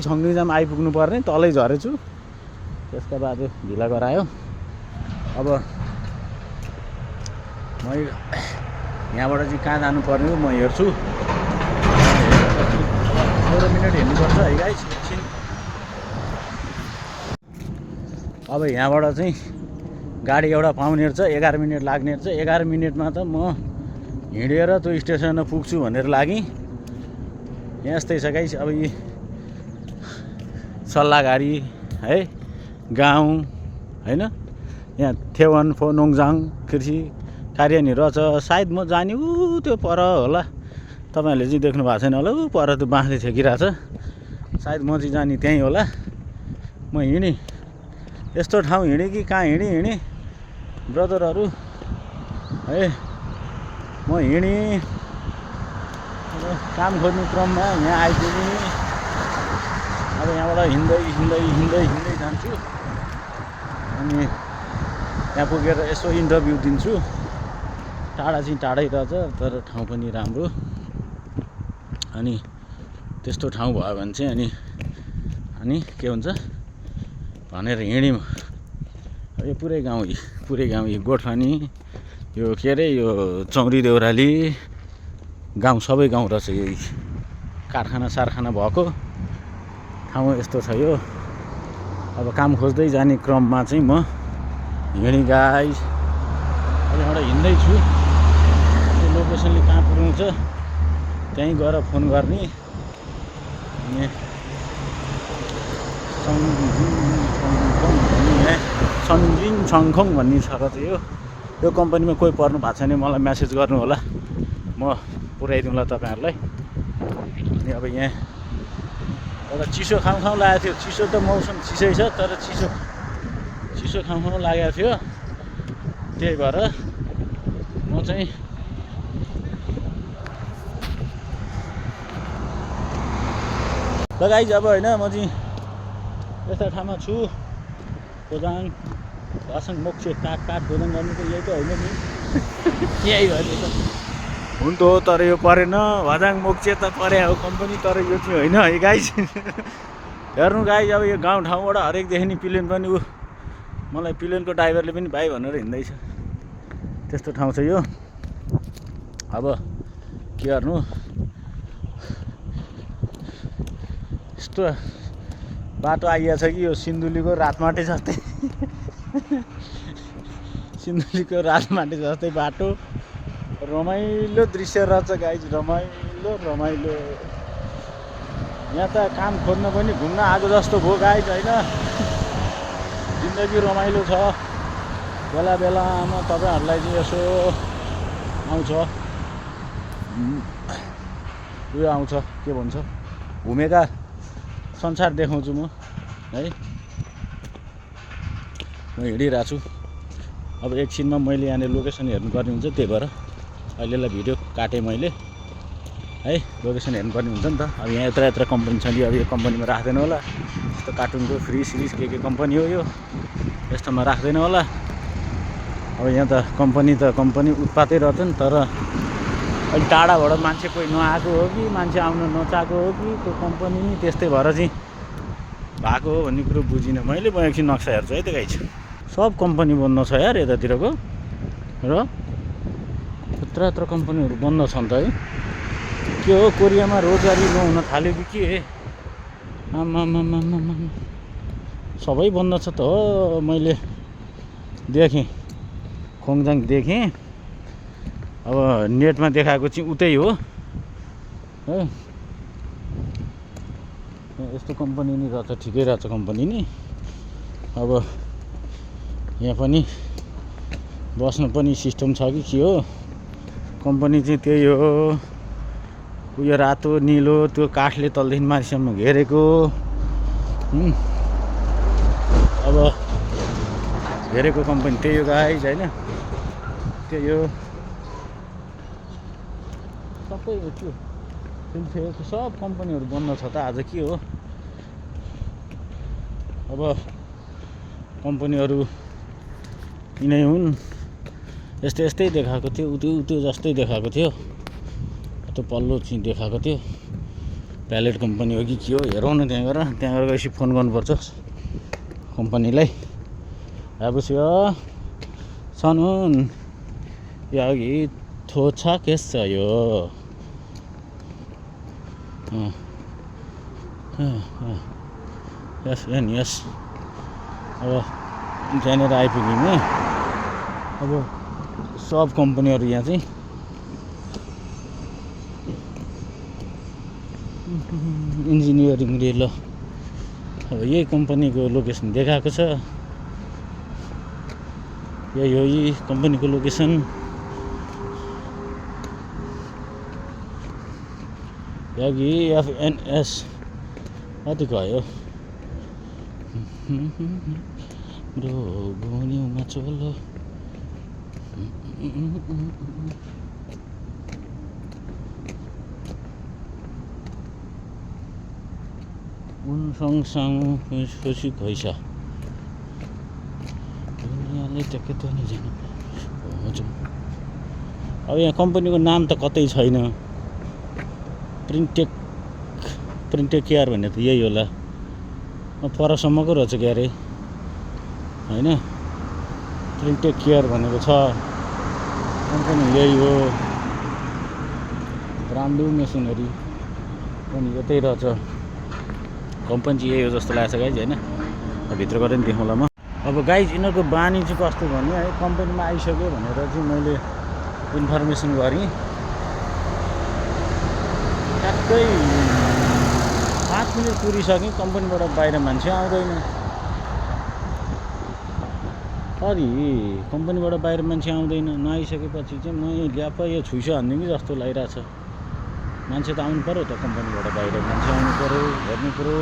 छङ्गीजाम आइपुग्नु पर्ने, तलै झरेछु। त्यसका बाद ढिला गरायो। अब म यहाँबाट चाहिँ कहाँ जानुपर्ने हो म हेर्छु। 16 मिनट हेर्नुपर्छ है गाइस एकछिन। अब यहाँबाट चाहिँ गाडी एउटा पाउने रहेछ, 11 मिनट लाग्ने रहेछ। 11 मिनटमा त म हिँडेर त्यो स्टेसनमा पुग्छु भनेर लागेँ। यस्तै छ गाइस। अब यी सल्लाहघारी है गाउँ होइन, यहाँ थेवन फोनोङजाङ कृषि कार्यान्वयन रहेछ। सायद म जाने त्यो पर होला, तपाईँहरूले चाहिँ देख्नु भएको छैन होला। पर त्यो बाँसले छेकिरहेछ, सायद म चाहिँ जाने त्यहीँ होला। म हिँडेँ, यस्तो ठाउँ हिँडेँ कि कहाँ हिँडेँ ब्रदरहरू है। म हिँडेँ, अब काम खोज्ने क्रममा यहाँ आइपुगेँ। अब यहाँबाट हिँड्दै जान्छु अनि त्यहाँ पुगेर यसो इन्टरभ्यू दिन्छु। टाढा चाहिँ टाढै रहेछ, तर ठाउँ पनि राम्रो। अनि त्यस्तो ठाउँ भयो भने चाहिँ अनि के हुन्छ भनेर हिँड्यौँ। यो पुरै गाउँ यो गोठनी, यो के अरे यो चौरी देउराली गाउँ, सबै गाउँ रहेछ। यही कारखाना सारखाना भएको ठाउँ यस्तो छ यो। अब काम खोज्दै जाने क्रममा चाहिँ म हिँडेँ गाइस। अब यहाँबाट हिँड्दैछु, त्यो लोकेसनले कहाँ पुऱ्याउँछ त्यहीँ गएर फोन गर्ने। अनि सन्जिन छङखङ भन्ने छ र चाहिँ यो कम्पनीमा कोही पर्नु भएको छैन मलाई म्यासेज गर्नु होला, म पुऱ्याइदिउँला तपाईँहरूलाई। अनि अब यहाँ एउटा चिसो खाउँ लागेको थियो। चिसो त मौसम चिसै छ, तर चिसो खाउँ लागेको थियो। त्यही भएर म चाहिँ गाइज अब होइन, म चाहिँ यस्ता ठाउँमा छु। खोजाङ भाषाङ मोक्से काट खोजाङ गर्नु त यही त होइन नि यही हो नि त हुन त हो। तर यो परेन, भजाङ मोक्से त परे हो कम्पनी, तर यो चाहिँ होइन है गाइज। हेर्नु गाइज, अब यो गाउँठाउँबाट हरेकदेखि नि प्लेन पनि मलाई प्लेनको ड्राइभरले पनि भाइ भनेर हिँड्दैछ। त्यस्तो ठाउँ छ यो। अब के गर्नु, यस्तो बाटो आइएको छ कि यो सिन्धुलीको रातमाटे जस्तै सिन्धुलीको रातमाटे जस्तै बाटो। रमाइलो दृश्य रहेछ गाइज, रमाइलो। यहाँ त काम खोज्न पनि घुम्न आएको जस्तो भयो गाइज होइन। जिन्दगी रमाइलो छ। बेला बेलामा तपाईँहरूलाई चाहिँ यसो आउँछ उयो आउँछ, के भन्छ, घुमेका संसार देखाउँछु म है। म हिँडिरहेको छु। अब एकछिनमा मैले यहाँनिर लोकेसन हेर्नुपर्ने हुन्छ, त्यही भएर अहिलेलाई भिडियो काटेँ मैले है। लोकेसन हेर्नुपर्ने हुन्छ नि त। अब यहाँ यत्र कम्पनी छ नि, अब यो कम्पनीमा राख्दैन होला। यस्तो कार्टुनको फ्रिज के कम्पनी हो यो, यस्तोमा राख्दैन होला। अब यहाँ त कम्पनी उत्पातै रहेछ नि। तर अहिले टाढाबाट मान्छे कोही नआएको हो कि मान्छे आउन नचाहेको हो कि त्यो कम्पनी त्यस्तै भएर चाहिँ भएको हो भन्ने कुरो बुझिनँ मैले। म एकछिन नक्सा हेर्छु है त गाइज। सब कम्पनी बन्द छ यार यतातिरको, र यत्र कम्पनीहरू बन्द छन् त है। के हो, कोरियामा रोजगारी नहुन थाल्यो कि के? आमामामामा सबै बन्द छ त हो। मैले देखेँ, खोङजाङ देखेँ। अब नेटमा देखाएको चाहिँ उतै हो है। यस्तो कम्पनी नि रहेछ, ठिकै रहेछ कम्पनी नि। अब यहाँ पनि बस्नु पनि सिस्टम छ कि के हो। कम्पनी चाहिँ त्यही हो, उयो रातो निलो त्यो काठले तलदेखि माथिसम्म घेरेको। अब घेरेको कम्पनी त्यही हो गाइज होइन, त्यही हो सबै। त्यो सब कम्पनीहरू बन्द छ त आज, के हो। अब कम्पनीहरू यिनै हुन्। यस्तै देखाएको थियो, त्यो जस्तै देखाएको थियो, त्यो पल्लो चाहिँ देखाएको थियो। प्यालेट कम्पनी हो कि के हो हेरौँ न त्यहाँ गएर गएपछि फोन गर्नुपर्छ कम्पनीलाई। आबुस्यो सनुन 여기 도착했어요. यस अब त्यहाँनिर आइपुग्यौँ। अब सब कम्पनीहरू यहाँ चाहिँ इन्जिनियरिङ रे ल अब यही कम्पनीको लोकेसन देखाएको छ। यही हो यही कम्पनीको लोकेसन। यही FNS कति गयो ब्रो घुन्युमा चोलो उनसँगसँग खुसी गइछ दुनियाँले टेके त नि जानु। हजुर अब यहाँ कम्पनीको नाम त कतै छैन। प्रिन्टेक केयर भन्ने त यही होला परसम्मको रहेछ क्यारे होइन। प्रिन्टेक केयर भनेको छ कम्पनी यही हो। ब्रान्डु मेसिनरी पनि यतै रहेछ कम्पनी चाहिँ यही हो जस्तो लागेको छ गाइज होइन। भित्र गएर नि देखाउँला म। अब गाइज यिनीहरूको बानी चाहिँ कस्तो भने है कम्पनीमा आइसक्यो भनेर चाहिँ मैले इन्फर्मेसन गरेँ। ट्याक्कै 5 मिनट पुगिसकेँ कम्पनीबाट बाहिर मान्छे आउँदैन। अरे कम्पनीबाट बाहिर मान्छे आउँदैन। नआइसकेपछि चाहिँ म ल्याप यो छुइसो हान्दिउँ कि जस्तो लागिरहेछ। मान्छे त आउनु पऱ्यो त कम्पनीबाट बाहिर मान्छे आउनु पऱ्यो हेर्नु पऱ्यो।